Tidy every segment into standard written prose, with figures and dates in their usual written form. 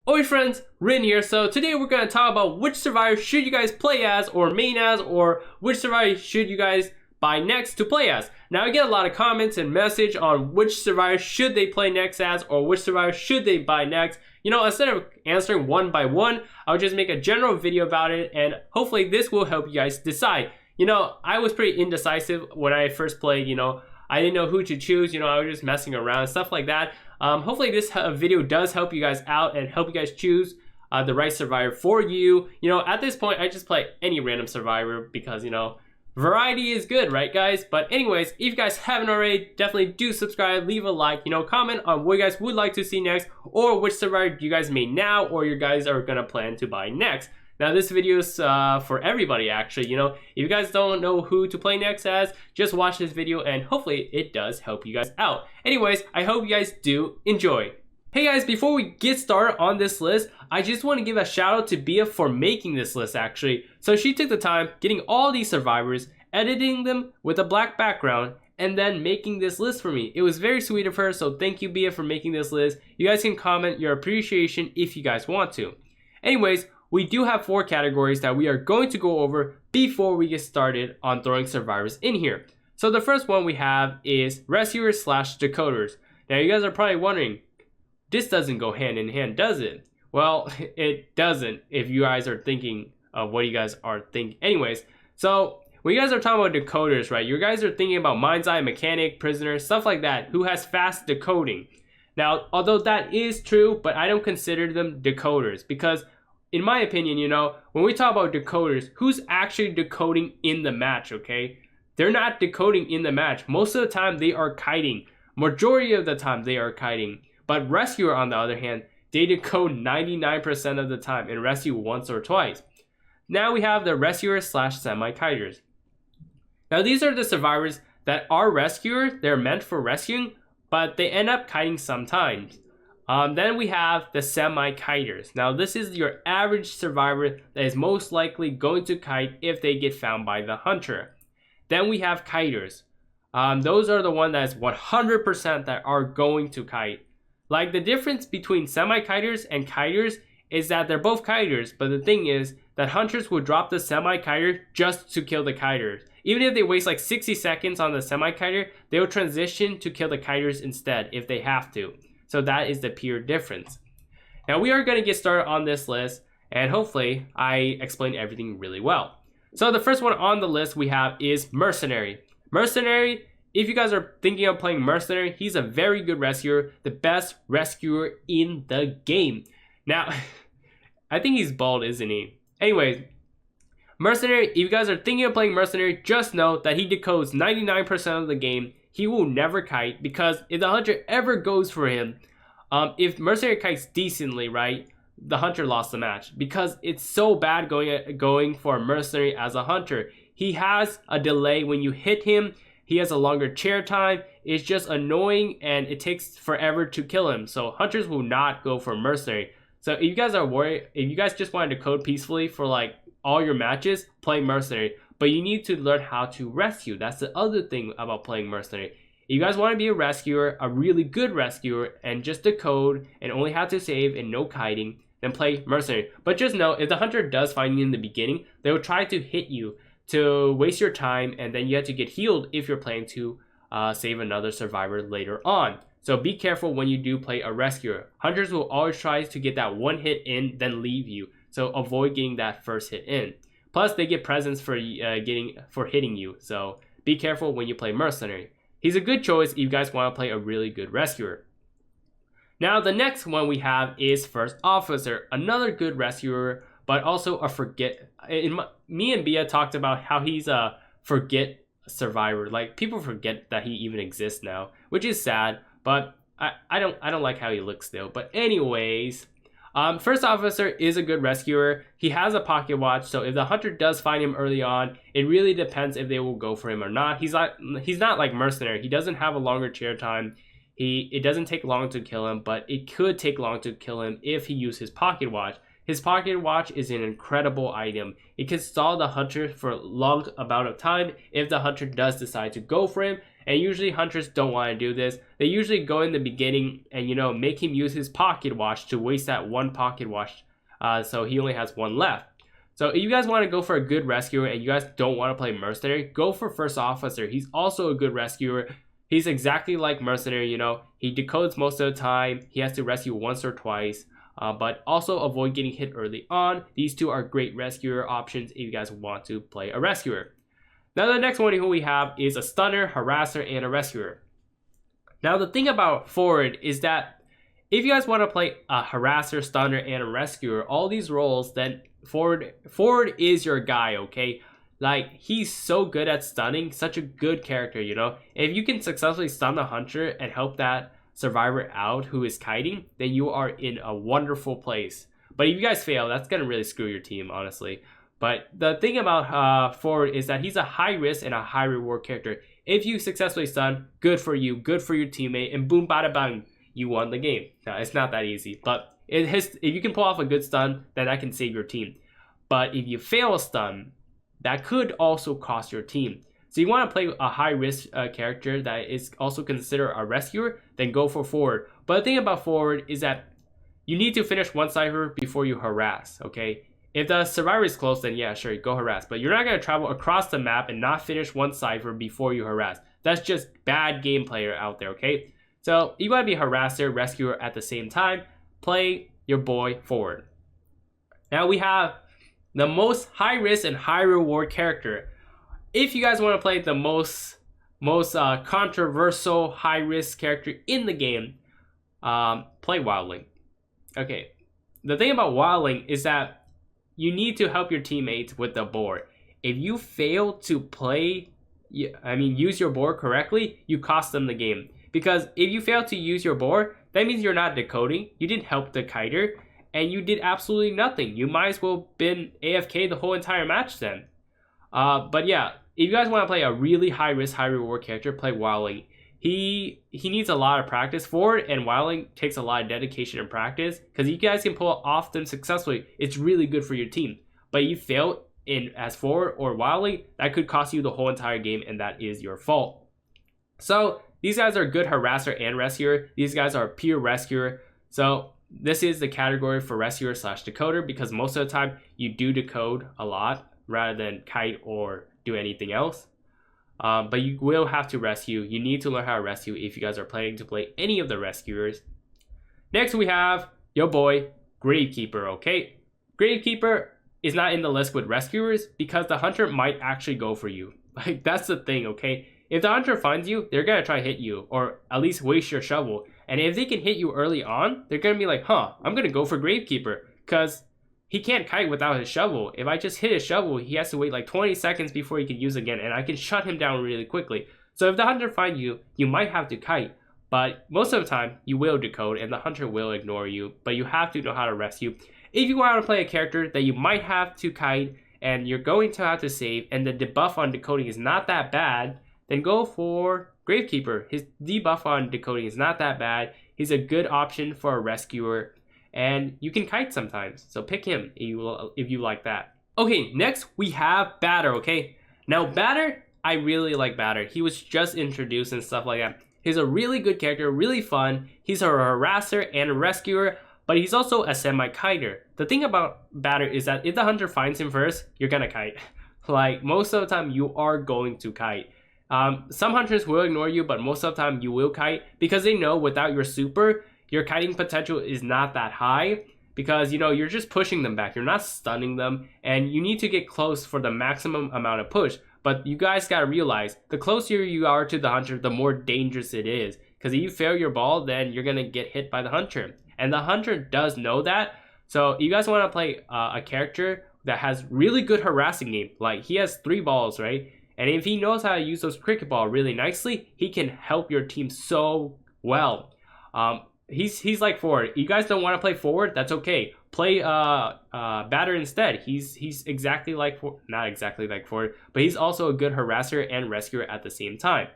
Oi friends, Rin here. So today we're going to talk about which survivor should you guys play as or main as, or which survivor should you guys buy next to play as. Now I get a lot of comments and message on which survivor should they play next as or which survivor should they buy next. You know, instead of answering one by one, I'll just make a general video about it and hopefully this will help you guys decide. You know, I was pretty indecisive when I first played, you know. I didn't know who to choose, you know, I was just messing around and stuff like that. Hopefully this video does help you guys out and help you guys choose the right survivor for you. You know, at this point, I just play any random survivor because, you know, variety is good, right, guys? But anyways, if you guys haven't already, definitely do subscribe, leave a like, you know, comment on what you guys would like to see next or which survivor you guys may now or you guys are going to plan to buy next. Now this video is for everybody actually, you know, if you guys don't know who to play next as, just watch this video and hopefully it does help you guys out. Anyways, I hope you guys do enjoy. Hey guys, before we get started on this list, I just want to give a shout out to Bia for making this list actually. So she took the time getting all these survivors, editing them with a black background, and then making this list for me. It was very sweet of her, so thank you Bia for making this list. You guys can comment your appreciation if you guys want to. Anyways, we do have 4 categories that we are going to go over before we get started on throwing survivors in here. So the first one we have is rescuers / decoders. Now you guys are probably wondering, this doesn't go hand in hand, does it? Well, it doesn't if you guys are thinking of what you guys are thinking. Anyways, so when you guys are talking about decoders, right, you guys are thinking about mind's eye, mechanic, prisoner, stuff like that, who has fast decoding. Now, although that is true, but I don't consider them decoders because in my opinion, you know, when we talk about decoders, who's actually decoding in the match, okay? They're not decoding in the match. Most of the time, they are kiting. Majority of the time, they are kiting. But rescuer, on the other hand, they decode 99% of the time and rescue once or twice. Now we have the rescuer / semi-kiters. Now these are the survivors that are rescuers. They're meant for rescuing, but they end up kiting sometimes. Then we have the semi-kiters. Now this is your average survivor that is most likely going to kite if they get found by the hunter. Then we have kiters. Those are the ones that is 100% that are going to kite. Like the difference between semi-kiters and kiters is that they're both kiters, but the thing is that hunters will drop the semi-kiter just to kill the kiters. Even if they waste like 60 seconds on the semi-kiter, they will transition to kill the kiters instead if they have to. So that is the pure difference. Now we are going to get started on this list and hopefully I explained everything really well. So the first one on the list we have is Mercenary. Mercenary, if you guys are thinking of playing Mercenary, he's a very good rescuer, the best rescuer in the game. Now, I think he's bald, isn't he? Anyways, Mercenary, if you guys are thinking of playing Mercenary, just know that he decodes 99% of the game. He will never kite because if the hunter ever goes for him, if Mercenary kites decently, right, the hunter lost the match because it's so bad going for a Mercenary as a hunter. He has a delay when you hit him. He has a longer chair time. It's just annoying and it takes forever to kill him. So hunters will not go for Mercenary. So if you guys are worried, if you guys just want to decode peacefully for like all your matches, play Mercenary. But you need to learn how to rescue. That's the other thing about playing Mercenary. If you guys want to be a rescuer, a really good rescuer, and just decode and only have to save and no kiting, then play Mercenary. But just know, if the hunter does find you in the beginning, they will try to hit you to waste your time, and then you have to get healed if you're planning to save another survivor later on. So be careful when you do play a rescuer. Hunters will always try to get that one hit in, then leave you. So avoid getting that first hit in. Plus, they get presents for hitting you, so be careful when you play Mercenary. He's a good choice if you guys want to play a really good rescuer. Now, the next one we have is First Officer, another good rescuer, but also a forget. Me and Bia talked about how he's a forget survivor. Like people forget that he even exists now, which is sad. But I don't like how he looks still. But anyways. First Officer is a good rescuer. He has a pocket watch, so if the hunter does find him early on, it really depends if they will go for him or not. He's not like Mercenary. He doesn't have a longer chair time. It doesn't take long to kill him, but it could take long to kill him if he used his pocket watch. His pocket watch is an incredible item. It can stall the hunter for a long amount of time if the hunter does decide to go for him. And usually hunters don't want to do this. They usually go in the beginning and, you know, make him use his pocket watch to waste that one pocket watch. So he only has one left. So if you guys want to go for a good rescuer and you guys don't want to play Mercenary, go for First Officer. He's also a good rescuer. He's exactly like Mercenary, you know. He decodes most of the time. He has to rescue once or twice. But also avoid getting hit early on. These two are great rescuer options if you guys want to play a rescuer. Now the next one who we have is a stunner, harasser, and a rescuer. Now the thing about forward is that if you guys want to play a harasser, stunner, and a rescuer, all these roles, then forward is your guy, okay? Like, he's so good at stunning, such a good character, you know? If you can successfully stun the hunter and help that survivor out who is kiting, then you are in a wonderful place. But if you guys fail, that's gonna really screw your team, honestly. But the thing about forward is that he's a high risk and a high reward character. If you successfully stun, good for you, good for your teammate, and boom, bada bang, you won the game. Now, it's not that easy, but if you can pull off a good stun, then that can save your team. But if you fail a stun, that could also cost your team. So you want to play a high risk character that is also considered a rescuer, then go for forward. But the thing about forward is that you need to finish one cipher before you harass, okay? If the survivor is close, then yeah, sure, go harass. But you're not going to travel across the map and not finish one cipher before you harass. That's just bad gameplay out there, okay? So you want to be harasser, rescuer at the same time. Play your boy forward. Now we have the most high risk and high reward character. If you guys want to play the most controversial high risk character in the game, play Wildling. Okay, the thing about Wildling is that you need to help your teammates with the board. If you fail to use your board correctly, you cost them the game. Because if you fail to use your board, that means you're not decoding, you didn't help the kiter, and you did absolutely nothing. You might as well been AFK the whole entire match then. But yeah, if you guys want to play a really high risk, high reward character, play Wildling. He needs a lot of practice for it, and Wildling takes a lot of dedication and practice, because you guys can pull off them successfully. It's really good for your team. But if you fail in as forward or Wildling, that could cost you the whole entire game, and that is your fault. So these guys are good harasser and rescuer. These guys are pure rescuer. So this is the category for rescuer / decoder, because most of the time you do decode a lot rather than kite or do anything else. But you will have to rescue. You need to learn how to rescue if you guys are planning to play any of the rescuers. Next we have your boy Gravekeeper, okay? Gravekeeper is not in the list with rescuers because the hunter might actually go for you. Like, that's the thing, okay? If the hunter finds you, they're gonna try to hit you, or at least waste your shovel. And if they can hit you early on, they're gonna be like, huh, I'm gonna go for Gravekeeper, because he can't kite without his shovel. If I just hit his shovel, he has to wait like 20 seconds before he can use again, and I can shut him down really quickly. So if the hunter finds you, you might have to kite, but most of the time, you will decode, and the hunter will ignore you, but you have to know how to rescue. If you want to play a character that you might have to kite, and you're going to have to save, and the debuff on decoding is not that bad, then go for Gravekeeper. His debuff on decoding is not that bad. He's a good option for a rescuer, and you can kite sometimes. So pick him if you like that. Okay, next we have Batter, okay? Now Batter, I really like Batter. He was just introduced and stuff like that. He's a really good character, really fun. He's a harasser and a rescuer, but he's also a semi-kiter. The thing about Batter is that if the hunter finds him first, you're gonna kite. Like, most of the time you are going to kite. Some hunters will ignore you, but most of the time you will kite, because they know without your super, your kiting potential is not that high, because, you know, you're just pushing them back. You're not stunning them, and you need to get close for the maximum amount of push. But you guys gotta realize, the closer you are to the hunter, the more dangerous it is. Because if you fail your ball, then you're gonna get hit by the hunter. And the hunter does know that. So you guys wanna play a character that has really good harassing game. Like, he has 3 balls, right? And if he knows how to use those cricket ball really nicely, he can help your team so well. He's like forward. You guys don't want to play forward? That's okay. Play Batter instead. He's exactly like not exactly like forward, but he's also a good harasser and rescuer at the same time.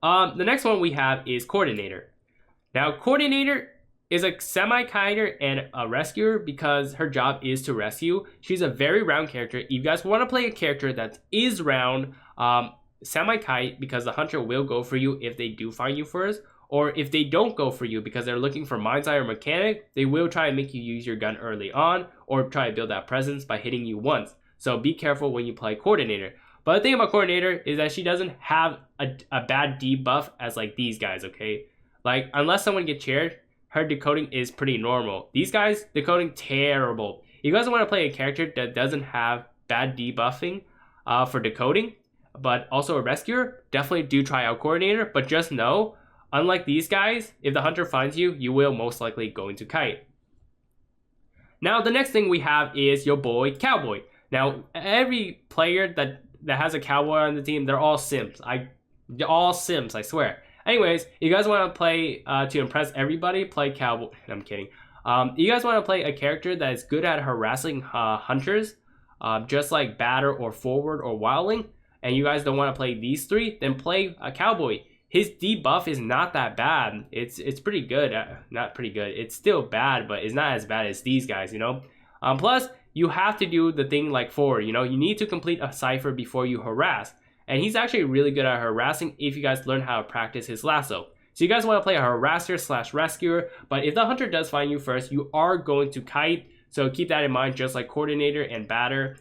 The next one we have is Coordinator. Now, Coordinator is a semi-kiter and a rescuer because her job is to rescue. She's a very round character. If you guys want to play a character that is round, semi-kite because the hunter will go for you if they do find you first, or if they don't go for you because they're looking for mind's eye or mechanic, they will try and make you use your gun early on or try to build that presence by hitting you once. So be careful when you play coordinator. But the thing about coordinator is that she doesn't have a bad debuff as like these guys, okay? Like unless someone gets chaired, her decoding is pretty normal. These guys, decoding terrible. You guys want to play a character that doesn't have bad debuffing for decoding, but also a rescuer, definitely do try out coordinator. But just know, unlike these guys, if the hunter finds you, you will most likely go into kite. Now the next thing we have is your boy Cowboy. Now every player that has a cowboy on the team, they're all simps. They're all simps, I swear. Anyways, you guys want to play to impress everybody, play Cowboy. I'm kidding. You guys want to play a character that is good at harassing hunters, just like Batter or Forward or Wildling, and you guys don't want to play these three, then play a Cowboy. His debuff is not that bad. It's pretty good. Not pretty good. It's still bad, but it's not as bad as these guys, you know? Plus, you have to do the thing like Forward, you know? You need to complete a cipher before you harass. And he's actually really good at harassing if you guys learn how to practice his lasso. So you guys want to play a harasser slash rescuer, but if the hunter does find you first, you are going to kite. So keep that in mind, just like coordinator and batter.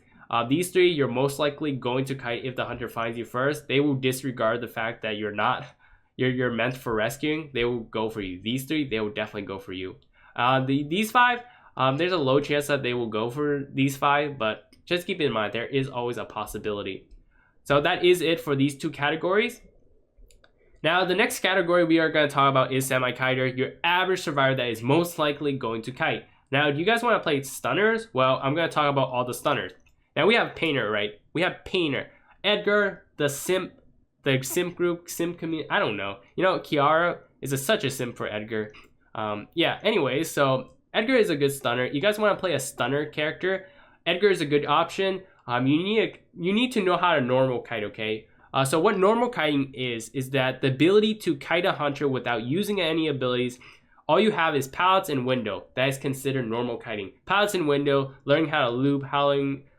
These three, you're most likely going to kite if the hunter finds you first. They will disregard the fact that you're meant for rescuing. They will go for you. These three, they will definitely go for you. These five, there's a low chance that they will go for these five, but just keep in mind, there is always a possibility. So that is it for these two categories. Now, the next category we are going to talk about is semi-kiter, your average survivor that is most likely going to kite. Now, do you guys want to play stunners? Well, I'm going to talk about all the stunners. Now, we have Painter, right? We have Painter. Edgar, the simp group, simp community, I don't know. You know, Kiara is such a simp for Edgar. Yeah, anyways, so Edgar is a good stunner. You guys want to play a stunner character? Edgar is a good option. You need to know how to normal kite, okay? So what normal kiting is that the ability to kite a hunter without using any abilities. All you have is pallets and window. That is considered normal kiting. Pallets and window, learning how to loop,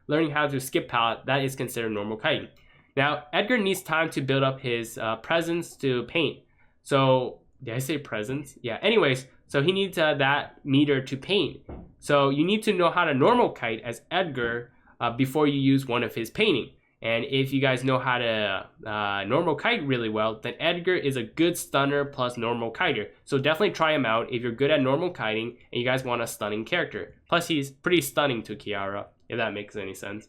learning how to skip pallet, that is considered normal kiting. Now, Edgar needs time to build up his presence to paint. So, did I say presence? Yeah, anyways, so he needs that meter to paint. So you need to know how to normal kite as Edgar before you use one of his painting. And if you guys know how to normal kite really well, then Edgar is a good stunner plus normal kiter. So definitely try him out if you're good at normal kiting and you guys want a stunning character. Plus he's pretty stunning to Kiara, if that makes any sense.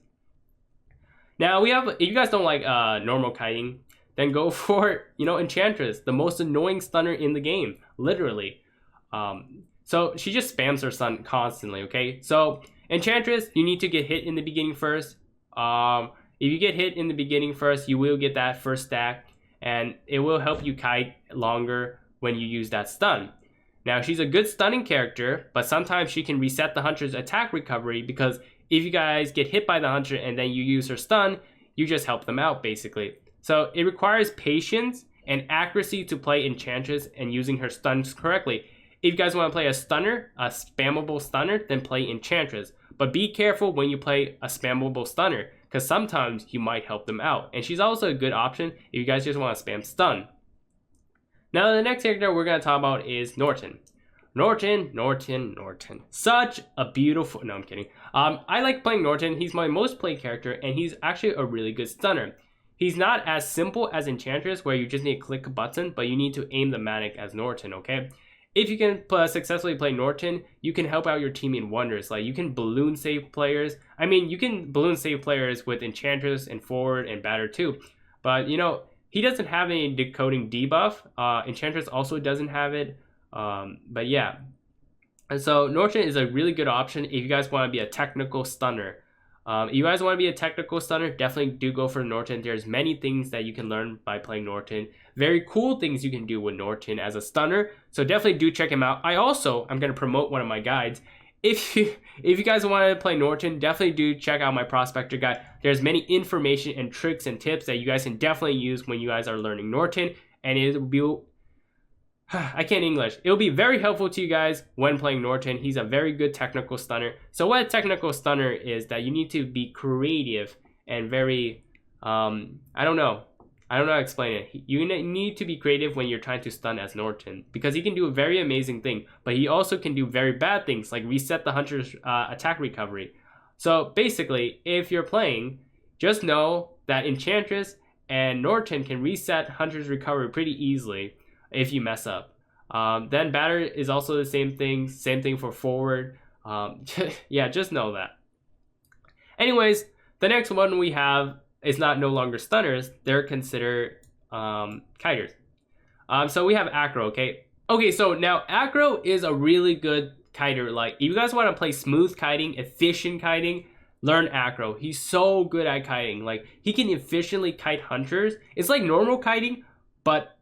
Now if you guys don't like normal kiting, then go for, Enchantress, the most annoying stunner in the game, literally. So she just spams her stun constantly, okay? So Enchantress, you need to get hit in the beginning first. If you get hit in the beginning first, you will get that first stack, and it will help you kite longer when you use that stun. Now, she's a good stunning character, but sometimes she can reset the hunter's attack recovery, because if you guys get hit by the hunter and then you use her stun, you just help them out, basically. So it requires patience and accuracy to play Enchantress and using her stuns correctly. If you guys want to play a stunner, a spammable stunner, then play Enchantress. But be careful when you play a spammable stunner, because sometimes you might help them out. And she's also a good option if you guys just want to spam stun. Now the next character we're going to talk about is Norton. Norton. Such a beautiful... No, I'm kidding. I like playing Norton. He's my most played character, and he's actually a really good stunner. He's not as simple as Enchantress, where you just need to click a button, but you need to aim the manic as Norton, okay? If you can successfully play Norton, you can help out your team in wonders. Like, you can balloon save players. I mean, you can balloon save players with Enchantress and Forward and Batter too. But, he doesn't have any decoding debuff. Enchantress also doesn't have it. But yeah. And so Norton is a really good option if you guys want to be a technical stunner. If you guys want to be a technical stunner, definitely do go for Norton. There's many things that you can learn by playing Norton. Very cool things you can do with Norton as a stunner. So definitely do check him out. I'm going to promote one of my guides. If you guys want to play Norton, definitely do check out my Prospector guide. There's many information and tricks and tips that you guys can definitely use when you guys are learning Norton. And it will be... I can't English. It'll be very helpful to you guys when playing Norton. He's a very good technical stunner. So what a technical stunner is that you need to be creative and very, I don't know. I don't know how to explain it. You need to be creative when you're trying to stun as Norton, because he can do a very amazing thing, but he also can do very bad things like reset the hunter's attack recovery. So basically, if you're playing, just know that Enchantress and Norton can reset hunter's recovery pretty easily if you mess up. Then batter is also the same thing for forward. Yeah, just know that. Anyways, the next one we have is no longer stunners. They're considered kiters. So we have Acro, okay? Okay, so now Acro is a really good kiter. Like, if you guys want to play smooth kiting, efficient kiting, learn Acro. He's so good at kiting. Like, he can efficiently kite hunters. It's like normal kiting, but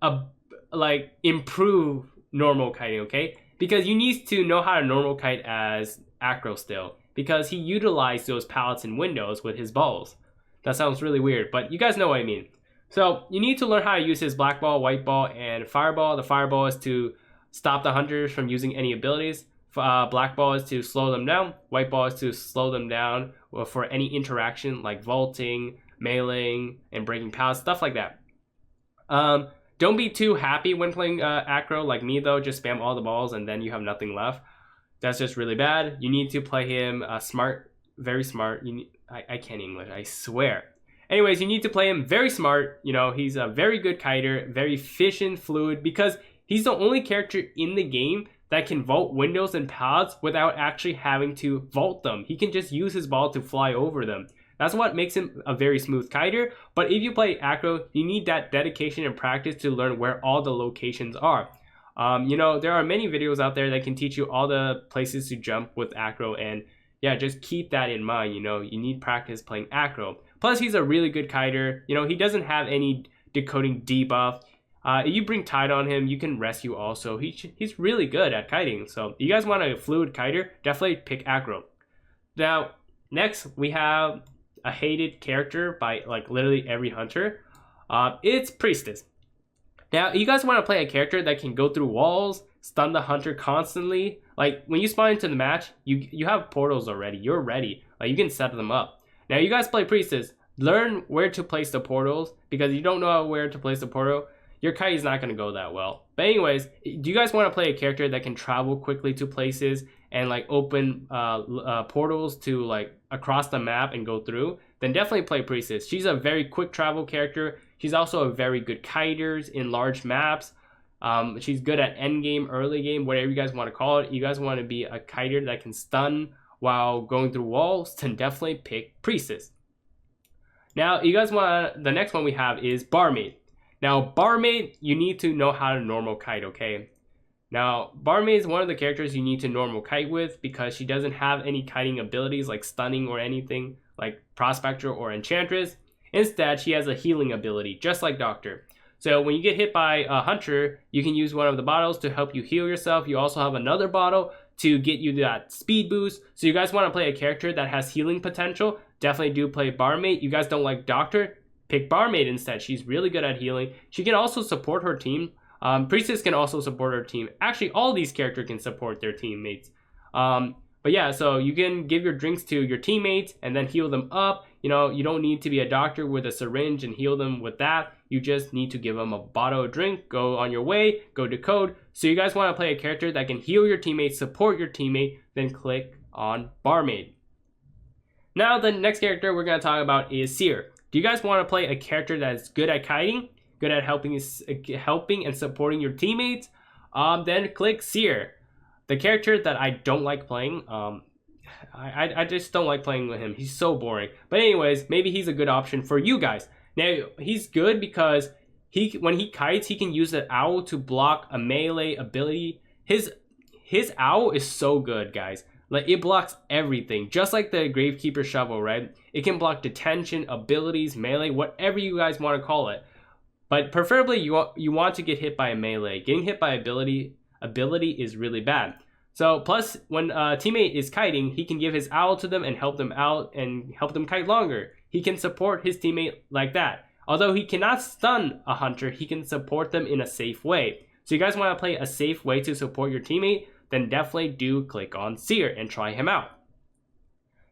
like improve normal kiting, okay? Because you need to know how to normal kite as Acro still, because he utilized those pallets and windows with his balls. That sounds really weird, but you guys know what I mean. So you need to learn how to use his black ball, white ball, and fireball. The fireball is to stop the hunters from using any abilities. Black ball is to slow them down. White ball is to slow them down for any interaction like vaulting, meleeing, and breaking pallets, stuff like that. Don't be too happy when playing Acro like me though. Just spam all the balls and then you have nothing left. That's just really bad. You need to play him smart, very smart. I can't English, I swear. Anyways, you need to play him very smart. You know, he's a very good kiter, very efficient, fluid, because he's the only character in the game that can vault windows and pallets without actually having to vault them. He can just use his ball to fly over them. That's what makes him a very smooth kiter. But if you play Acro, you need that dedication and practice to learn where all the locations are. You know, there are many videos out there that can teach you all the places to jump with Acro, and yeah, just keep that in mind. You know, you need practice playing Acro. Plus, he's a really good kiter. You know, he doesn't have any decoding debuff. If you bring Tide on him, you can rescue also. He's really good at kiting. So, you guys want a fluid kiter, definitely pick Acro. Now, next, we have a hated character by like literally every hunter. It's Priestess. Now, you guys want to play a character that can go through walls, stun the hunter constantly. Like, when you spawn into the match, you have portals already. You're ready. Like, you can set them up. Now, you guys play Priestess. Learn where to place the portals, because you don't know where to place the portal, your kite is not going to go that well. But anyways, do you guys want to play a character that can travel quickly to places and like open portals to like across the map and go through? Then definitely play Priestess. She's a very quick travel character. She's also a very good kiters in large maps. She's good at end game, early game, whatever you guys want to call it. You guys want to be a kiter that can stun while going through walls, then definitely pick Priestess. Now, you guys want the next one we have is Barmaid. Now, Barmaid, you need to know how to normal kite, okay? Now, Barmaid is one of the characters you need to normal kite with, because she doesn't have any kiting abilities like stunning or anything like Prospector or Enchantress. Instead, she has a healing ability, just like Doctor. So when you get hit by a hunter, you can use one of the bottles to help you heal yourself. You also have another bottle to get you that speed boost. So you guys want to play a character that has healing potential, definitely do play Barmaid. You guys don't like Doctor, pick Barmaid instead. She's really good at healing. She can also support her team. Priestess can also support her team. Actually, all these characters can support their teammates. But yeah, so you can give your drinks to your teammates and then heal them up. You know, you don't need to be a doctor with a syringe and heal them with that. You just need to give them a bottle of drink, go on your way, go decode. So you guys want to play a character that can heal your teammates, support your teammate, then click on Barmaid. Now, the next character we're going to talk about is Seer. Do you guys want to play a character that is good at kiting, good at helping and supporting your teammates? Then click Seer. The character that I don't like playing, I just don't like playing with him. He's so boring. But anyways, maybe he's a good option for you guys. Now, he's good because when he kites, he can use the owl to block a melee ability. His owl is so good, guys. Like, it blocks everything, just like the Gravekeeper shovel, right? It can block detention, abilities, melee, whatever you guys want to call it. But preferably, you want to get hit by a melee. Getting hit by ability is really bad. So plus, when a teammate is kiting, he can give his owl to them and help them out and help them kite longer. He can support his teammate like that. Although he cannot stun a hunter, he can support them in a safe way. So you guys want to play a safe way to support your teammate, then definitely do click on Seer and try him out.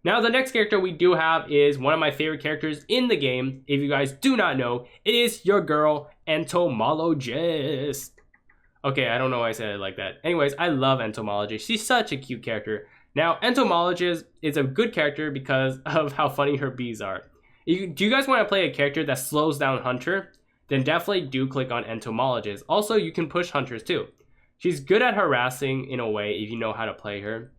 Now, the next character we do have is one of my favorite characters in the game. If you guys do not know, it is your girl, Entomologist. Okay, I don't know why I said it like that. Anyways, I love Entomologist. She's such a cute character. Now, Entomologist is a good character because of how funny her bees are. Do you guys want to play a character that slows down Hunter? Then definitely do click on Entomologist. Also, you can push Hunters too. She's good at harassing in a way if you know how to play her.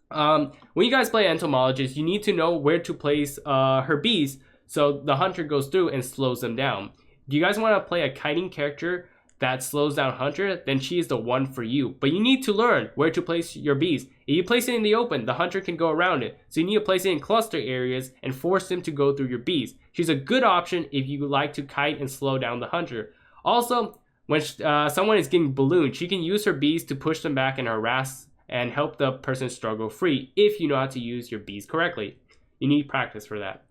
When you guys play Entomologist, you need to know where to place her bees so the Hunter goes through and slows them down. Do you guys want to play a kiting character that slows down Hunter? Then she is the one for you. But you need to learn where to place your bees. If you place it in the open, the Hunter can go around it. So you need to place it in cluster areas and force them to go through your bees. She's a good option if you like to kite and slow down the Hunter. Also, when someone is getting ballooned, she can use her bees to push them back and harass and help the person struggle free if you know how to use your bees correctly. You need practice for that.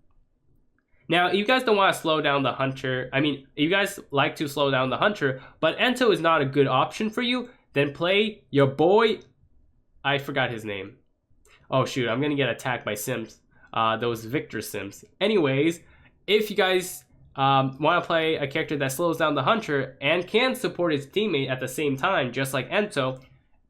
Now, if you guys don't want to slow down the Hunter, if you guys like to slow down the Hunter, but Ento is not a good option for you, then play your boy, I forgot his name. Oh shoot, I'm gonna get attacked by Sims, those Victor Sims. Anyways, if you guys want to play a character that slows down the Hunter and can support his teammate at the same time, just like Ento,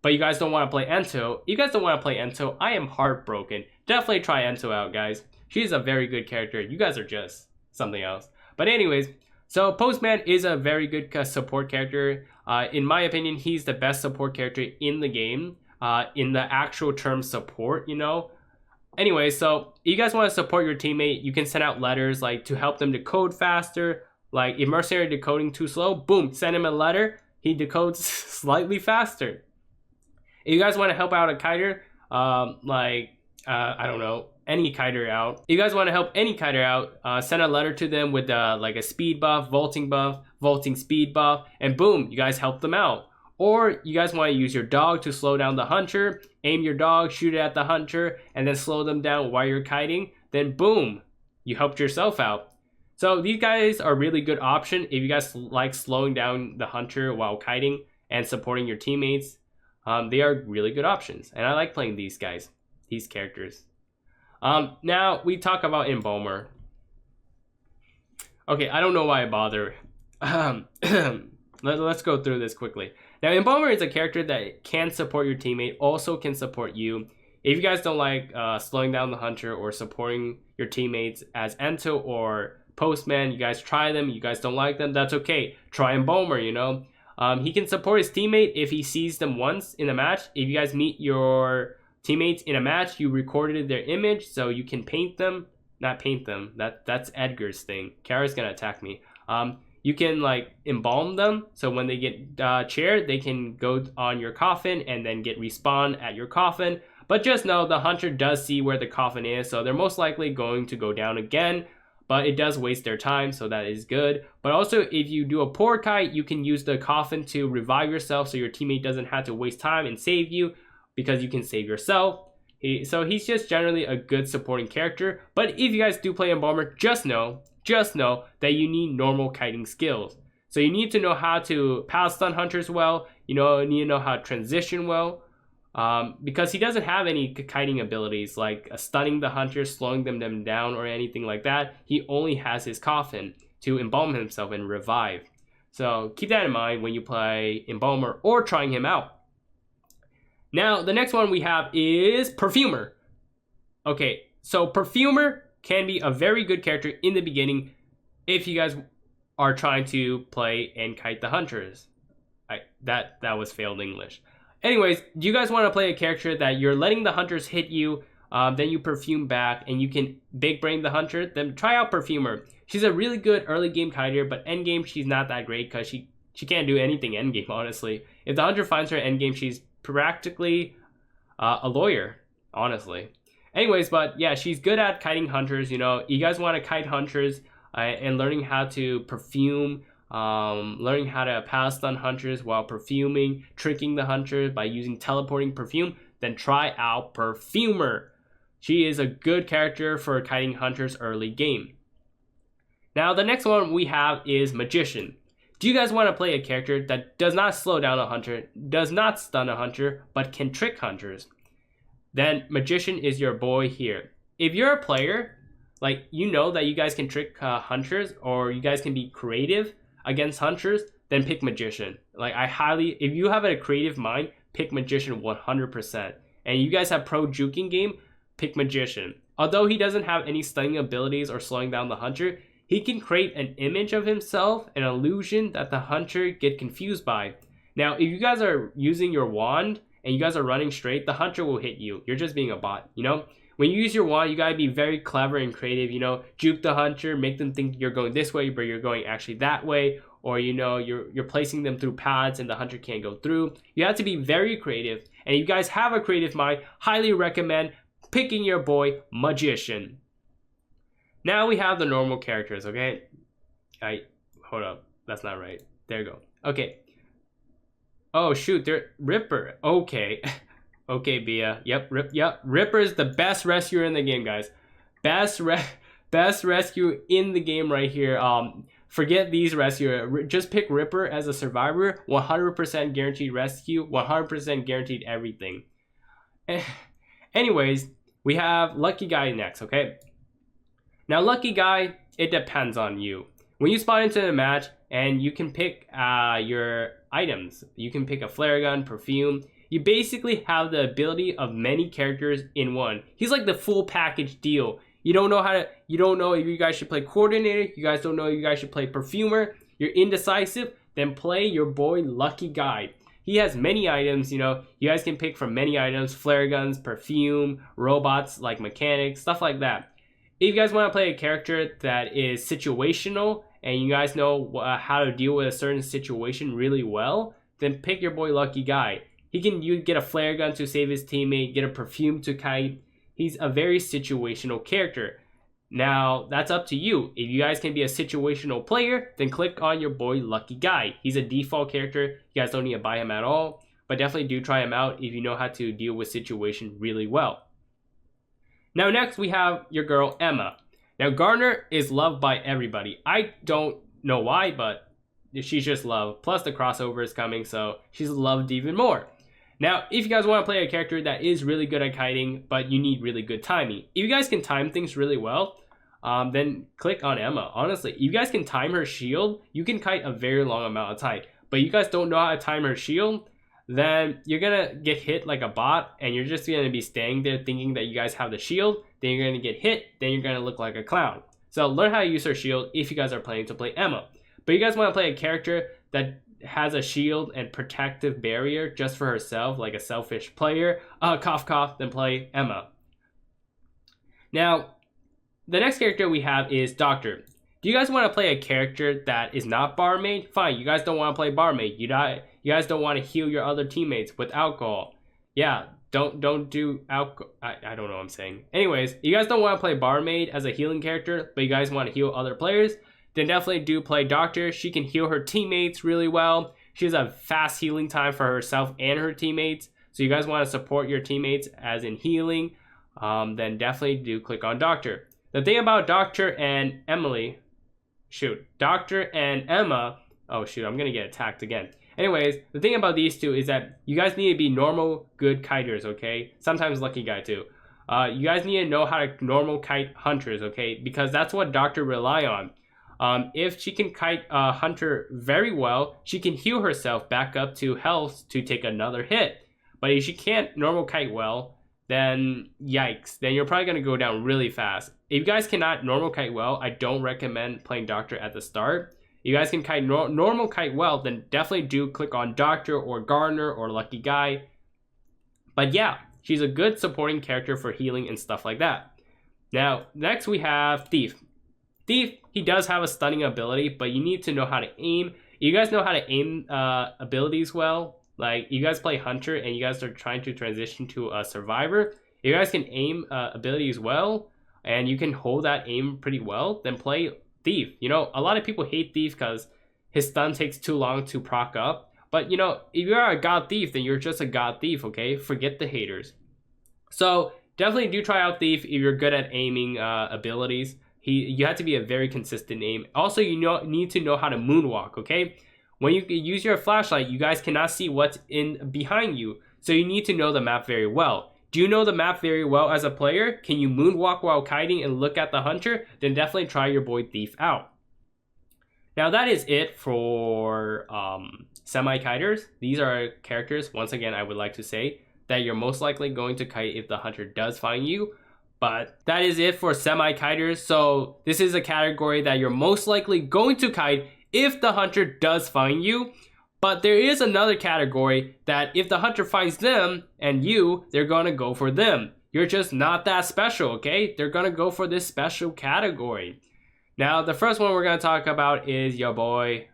but you guys don't want to play Ento, I am heartbroken. Definitely try Ento out, guys. She's a very good character. You guys are just something else. But anyways, so Postman is a very good support character. In my opinion, he's the best support character in the game. In the actual term support, you know. Anyway, so if you guys want to support your teammate, you can send out letters like to help them decode faster. Like if Mercenary decoding too slow, boom, send him a letter. He decodes slightly faster. If you guys want to help out a kiter, I don't know, any kiter out. If you guys want to help any kiter out, send a letter to them with like a speed buff, vaulting speed buff, and boom, you guys help them out. Or you guys want to use your dog to slow down the Hunter, aim your dog, shoot it at the Hunter, and then slow them down while you're kiting, then boom, you helped yourself out. So these guys are a really good option if you guys like slowing down the Hunter while kiting and supporting your teammates. They are really good options, and I like playing these guys, these characters. Now we talk about embalmer. Okay, I don't know why I bother. Let's go through this quickly. Now, embalmer is a character that can support your teammate, also can support you. If you guys don't like slowing down the Hunter or supporting your teammates as Ento or Postman, you guys try them. You guys don't like them, that's okay. Try embalmer, you know. He can support his teammate if he sees them once in a match. If you guys meet your teammates in a match, you recorded their image, so you can paint them. Not paint them. That's Edgar's thing. Kara's gonna attack me. You can like embalm them, so when they get chaired, they can go on your coffin and then get respawn at your coffin. But just know the Hunter does see where the coffin is, so they're most likely going to go down again. But it does waste their time, so that is good. But also, if you do a poor kite, you can use the coffin to revive yourself so your teammate doesn't have to waste time and save you, because you can save yourself. So he's just generally a good supporting character. But if you guys do play Embalmer, just know that you need normal kiting skills. So you need to know how to pass stun Hunters well. You need to know how to transition well. Because he doesn't have any kiting abilities like stunning the Hunters, slowing them down, or anything like that. He only has his coffin to embalm himself and revive. So keep that in mind when you play Embalmer or trying him out. Now, the next one we have is Perfumer. Okay, so Perfumer can be a very good character in the beginning if you guys are trying to play and kite the Hunters. That was failed English. Anyways, do you guys want to play a character that you're letting the Hunters hit you, then you perfume back, and you can big brain the Hunter? Then try out Perfumer. She's a really good early game kiter, but end game she's not that great because she can't do anything end game, honestly. If the Hunter finds her end game, she's practically a lawyer, honestly. Anyways, but yeah, she's good at kiting Hunters. You guys want to kite Hunters and learning how to perfume, learning how to pass stun Hunters while perfuming, tricking the Hunter by using teleporting perfume, then try out Perfumer. She is a good character for kiting Hunters early game. Now, the next one we have is Magician. Do you guys want to play a character that does not slow down a Hunter, does not stun a Hunter, but can trick Hunters? Then Magician is your boy here. if you're a player, like, you know that you guys can trick hunters, or you guys can be creative against hunters, then pick magician. Like, if you have a creative mind, pick magician 100%. And you guys have pro juking game, pick magician. Although he doesn't have any stunning abilities or slowing down the hunter, he can create an image of himself, an illusion that the hunter get confused by. Now, if you guys are using your wand and you guys are running straight, the hunter will hit you. You're just being a bot, you know? When you use your wand, you gotta be very clever and creative, you know? Juke the hunter, make them think you're going this way, but you're going actually that way. Or, you know, you're placing them through paths and the hunter can't go through. You have to be very creative. And if you guys have a creative mind, highly recommend picking your boy Magician. Now we have the normal characters, okay? Hold up, that's not right. There you go. Okay. Oh shoot, they're Ripper. Okay. Okay, Bia. Yep, Ripper is the best rescuer in the game, guys. Best rescue in the game right here. Forget these rescuer. Just pick Ripper as a survivor. 100% guaranteed rescue. 100% guaranteed everything. Anyways, we have Lucky Guy next, okay? Now, Lucky Guy, it depends on you. When you spawn into the match, and you can pick your items. You can pick a flare gun, perfume. You basically have the ability of many characters in one. He's like the full package deal. You don't know if you guys should play coordinator. You guys don't know if you guys should play perfumer. You're indecisive. Then play your boy Lucky Guy. He has many items, you know. You guys can pick from many items: flare guns, perfume, robots like mechanics, stuff like that. If you guys want to play a character that is situational and you guys know how to deal with a certain situation really well, then pick your boy Lucky Guy. He can get a flare gun to save his teammate, get a perfume to kite. He's a very situational character. Now, that's up to you. If you guys can be a situational player, then click on your boy Lucky Guy. He's a default character. You guys don't need to buy him at all, but definitely do try him out if you know how to deal with situation really well. Now, next we have your girl Emma. Now, Garner is loved by everybody. I don't know why, but she's just loved. Plus, the crossover is coming, so she's loved even more. Now, if you guys want to play a character that is really good at kiting, but you need really good timing. If you guys can time things really well, then click on Emma. Honestly, if you guys can time her shield, you can kite a very long amount of time. But you guys don't know how to time her shield, then you're going to get hit like a bot, and you're just going to be standing there thinking that you guys have the shield. Then you're going to get hit, then you're going to look like a clown. So learn how to use her shield if you guys are planning to play Emma. But you guys want to play a character that has a shield and protective barrier just for herself, like a selfish player, cough cough, then play Emma. Now, the next character we have is Doctor. Do you guys want to play a character that is not Barmaid? Fine, you guys don't want to play Barmaid. You guys don't want to heal your other teammates with alcohol. Yeah, don't do alcohol. I don't know what I'm saying. Anyways, you guys don't want to play Barmaid as a healing character, but you guys want to heal other players, then definitely do play Doctor. She can heal her teammates really well. She has a fast healing time for herself and her teammates. So you guys want to support your teammates as in healing, then definitely do click on Doctor. The thing about Doctor and Doctor and Emma, oh shoot, I'm gonna get attacked again. Anyways, the thing about these two is that you guys need to be normal, good kiters, okay? Sometimes Lucky Guy too. You guys need to know how to normal kite hunters, okay? Because that's what Doctor rely on. If she can kite a hunter very well, she can heal herself back up to health to take another hit. But if she can't normal kite well, then yikes. Then you're probably going to go down really fast. If you guys cannot normal kite well, I don't recommend playing Doctor at the start. If you guys can kite normal kite well, then definitely do click on Doctor or Garner or Lucky Guy. But yeah, she's a good supporting character for healing and stuff like that. Now, next we have Thief. Thief, he does have a stunning ability, but you need to know how to aim. You guys know how to aim abilities well. Like, you guys play Hunter and you guys are trying to transition to a Survivor. If you guys can aim abilities well, and you can hold that aim pretty well, then play Thief. You know, a lot of people hate Thief because his stun takes too long to proc up. But, you know, if you are a God Thief, then you're just a God Thief, okay? Forget the haters. So, definitely do try out Thief if you're good at aiming abilities. You have to be a very consistent aim. Also, you need to know how to moonwalk, okay? When you use your flashlight, you guys cannot see what's in behind you. So you need to know the map very well. Do you know the map very well as a player? Can you moonwalk while kiting and look at the hunter? Then definitely try your boy Thief out. Now that is it for semi-kiters. These are characters, once again, I would like to say, that you're most likely going to kite if the hunter does find you. But that is it for semi-kiters. So this is a category that you're most likely going to kite if the hunter does find you. But there is another category that if the hunter finds them and you, they're gonna go for them. You're just not that special, okay? They're gonna go for this special category. Now, the first one we're gonna talk about is your boy,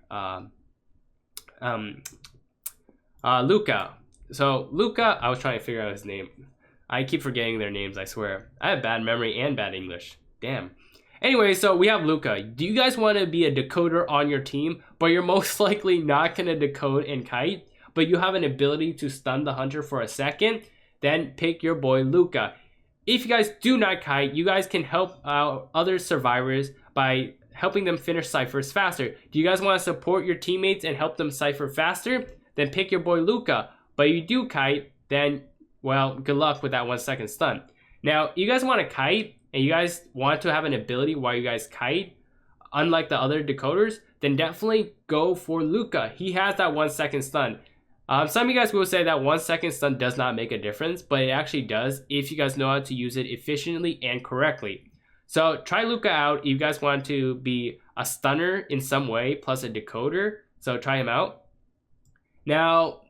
Luca. So Luca, I was trying to figure out his name. I keep forgetting their names, I swear. I have bad memory and bad English. Damn. Anyway, so we have Luca. Do you guys want to be a decoder on your team, but you're most likely not going to decode and kite, but you have an ability to stun the hunter for a second? Then pick your boy Luca. If you guys do not kite, you guys can help out other survivors by helping them finish ciphers faster. Do you guys want to support your teammates and help them cipher faster? Then pick your boy Luca. But if you do kite, then, well, good luck with that 1 second stun. Now, you guys want to kite, and you guys want to have an ability while you guys kite, unlike the other decoders, then definitely go for Luca. He has that 1 second stun. Some of you guys will say that 1 second stun does not make a difference, but it actually does if you guys know how to use it efficiently and correctly. So try Luca out if you guys want to be a stunner in some way, plus a decoder. So try him out. Now,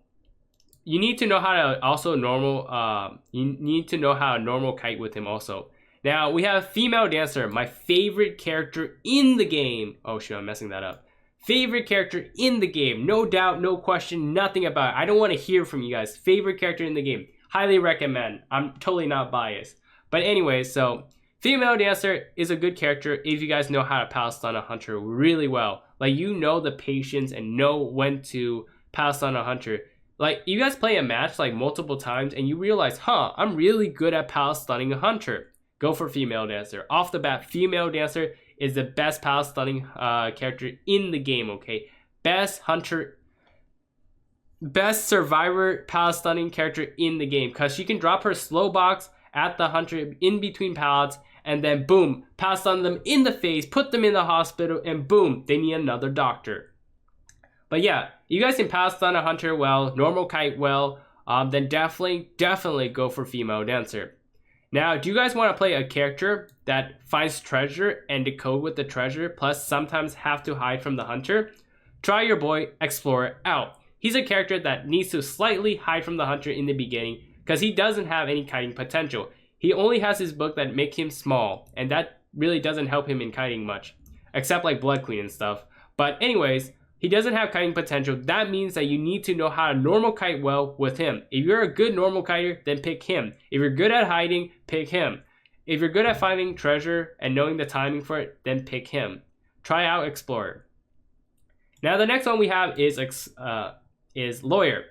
you need to know how to also you need to know how to normal kite with him also. Now, we have Female Dancer, my favorite character in the game. Oh shoot, I'm messing that up. Favorite character in the game. No doubt, no question, nothing about it. I don't want to hear from you guys. Favorite character in the game. Highly recommend. I'm totally not biased. But anyway, so Female Dancer is a good character if you guys know how to power stun a hunter really well. Like, you know the patience and know when to power stun a hunter. Like, you guys play a match like multiple times and you realize, I'm really good at power stunning a hunter. Go for Female Dancer. Off the bat, Female Dancer is the best power stunning character in the game, okay? Best survivor power stunning character in the game, because she can drop her slow box at the hunter in between pallets and then boom, power stun them in the face, put them in the hospital, and boom, they need another doctor. But yeah, you guys can power stun a hunter well, normal kite well, then definitely go for Female Dancer. Now, do you guys want to play a character that finds treasure and decode with the treasure, plus sometimes have to hide from the hunter? Try your boy Explorer out. He's a character that needs to slightly hide from the hunter in the beginning because he doesn't have any kiting potential. He only has his book that make him small, and that really doesn't help him in kiting much, except like Blood Queen and stuff. But anyways, he doesn't have kiting potential. That means that you need to know how to normal kite well with him. If you're a good normal kiter, then pick him. If you're good at hiding, pick him. If you're good at finding treasure and knowing the timing for it, then pick him. Try out Explorer. Now the next one we have is Lawyer.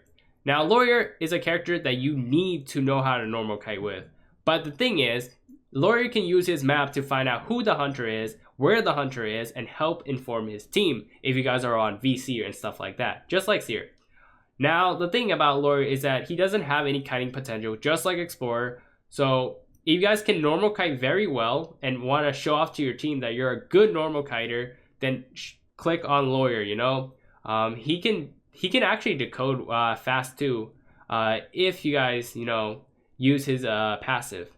Now Lawyer is a character that you need to know how to normal kite with. But the thing is, Lawyer can use his map to find out who the hunter is, where the hunter is, and help inform his team if you guys are on Seer and stuff like that, just like Seer. Now, the thing about Lawyer is that he doesn't have any kiting potential, just like Explorer. So if you guys can normal kite very well and want to show off to your team that you're a good normal kiter, then click on Lawyer, you know. He can actually decode fast too, if you guys, you know, use his passive.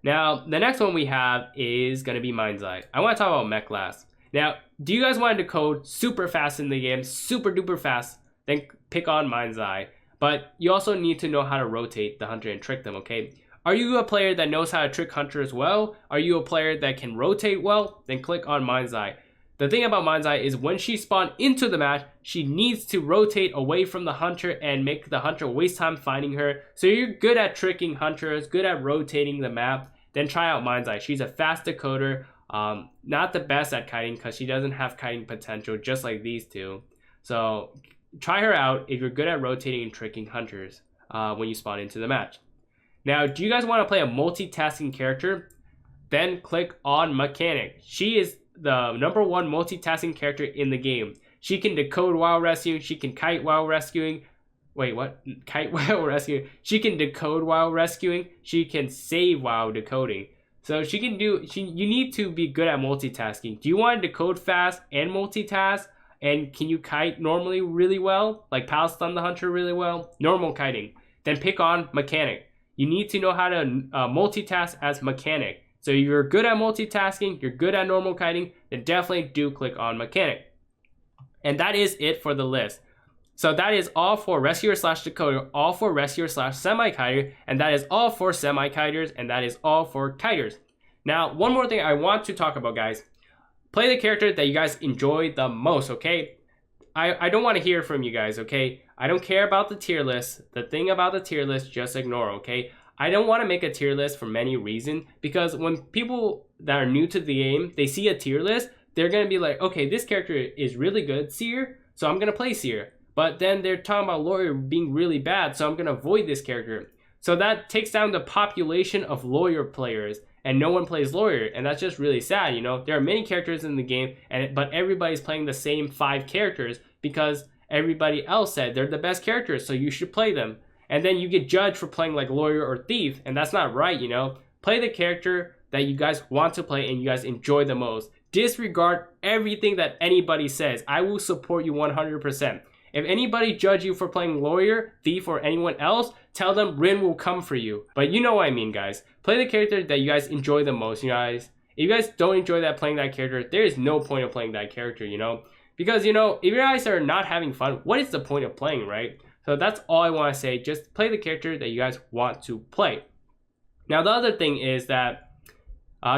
Now, the next one we have is going to be Mind's Eye. I want to talk about Mech last. Now, do you guys want to decode super fast in the game, super duper fast? Then pick on Mind's Eye. But you also need to know how to rotate the hunter and trick them, okay? Are you a player that knows how to trick hunters well? Are you a player that can rotate well? Then click on Mind's Eye. The thing about Mind's Eye is when she spawns into the match, she needs to rotate away from the hunter and make the hunter waste time finding her. So you're good at tricking hunters, good at rotating the map, then try out Mind's Eye. She's a fast decoder, not the best at kiting because she doesn't have kiting potential just like these two. So try her out if you're good at rotating and tricking hunters when you spawn into the match. Now, do you guys want to play a multitasking character? Then click on Mechanic. She is the #1 multitasking character in the game. She can decode while rescuing, she can kite while rescuing. Wait, what? Kite while rescuing. She can decode while rescuing. She can save while decoding. So she can do. You need to be good at multitasking. Do you want to decode fast and multitask? And can you kite normally really well? Like Pal Stun the Hunter really well? Normal kiting. Then pick on mechanic. You need to know how to multitask as mechanic. So if you're good at multitasking, you're good at normal kiting, then definitely do click on mechanic. And that is it for the list. So that is all for rescuer / decoder, all for rescuer / semi-kiter, and that is all for semi-kiters, and that is all for kiters. Now, one more thing I want to talk about, guys. Play the character that you guys enjoy the most, okay? I don't want to hear from you guys, okay? I don't care about the tier list. The thing about the tier list, just ignore, okay? I don't want to make a tier list for many reasons, because when people that are new to the game, they see a tier list, they're going to be like, okay, this character is really good, Seer, so I'm going to play Seer. But then they're talking about Lawyer being really bad, so I'm going to avoid this character. So that takes down the population of Lawyer players, and no one plays Lawyer, and that's just really sad, you know? There are many characters in the game, but everybody's playing the same 5 characters because everybody else said they're the best characters, so you should play them. And then you get judged for playing like Lawyer or Thief, and that's not right, you know? Play the character that you guys want to play and you guys enjoy the most. Disregard everything that anybody says. I will support you 100%. If anybody judge you for playing Lawyer, Thief, or anyone else, tell them Rin will come for you. But you know what I mean, guys. Play the character that you guys enjoy the most, you guys. If you guys don't enjoy playing that character, there is no point of playing that character, you know? Because, you know, if you guys are not having fun, what is the point of playing, right? So that's all I want to say. Just play the character that you guys want to play. Now, the other thing is that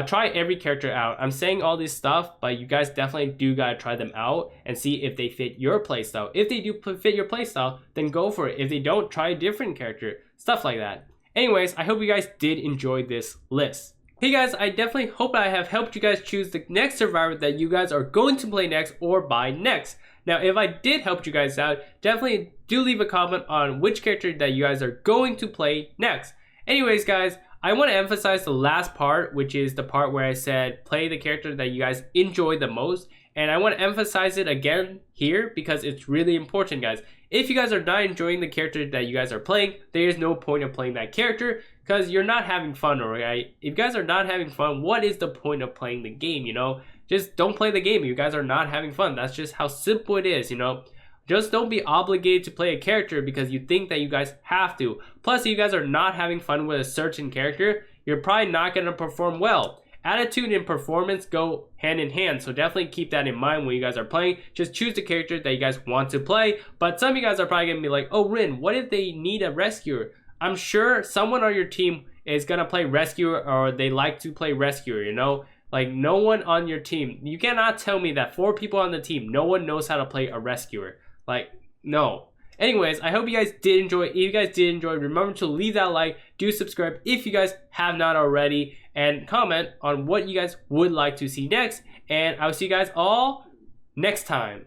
try every character out. I'm saying all this stuff, but you guys definitely do gotta try them out and see if they fit your playstyle. If they do fit your playstyle, then go for it. If they don't, try a different character. Stuff like that. Anyways, I hope you guys did enjoy this list. Hey guys, I definitely hope I have helped you guys choose the next survivor that you guys are going to play next or buy next. Now, if I did help you guys out, definitely do leave a comment on which character that you guys are going to play next. Anyways, guys, I want to emphasize the last part, which is the part where I said play the character that you guys enjoy the most. And I want to emphasize it again here because it's really important, guys. If you guys are not enjoying the character that you guys are playing, there is no point of playing that character because you're not having fun, alright? If you guys are not having fun, what is the point of playing the game, you know? Just don't play the game if you guys are not having fun. That's just how simple it is, you know? Just don't be obligated to play a character because you think that you guys have to. Plus, if you guys are not having fun with a certain character, you're probably not going to perform well. Attitude and performance go hand in hand, so definitely keep that in mind when you guys are playing. Just choose the character that you guys want to play. But some of you guys are probably going to be like, oh, Rin, what if they need a rescuer? I'm sure someone on your team is going to play rescuer or they like to play rescuer, you know? Like, no one on your team. You cannot tell me that 4 people on the team, no one knows how to play a rescuer. Like, no. Anyways, I hope you guys did enjoy. If you guys did enjoy, remember to leave that like, do subscribe if you guys have not already, and comment on what you guys would like to see next. And I'll see you guys all next time.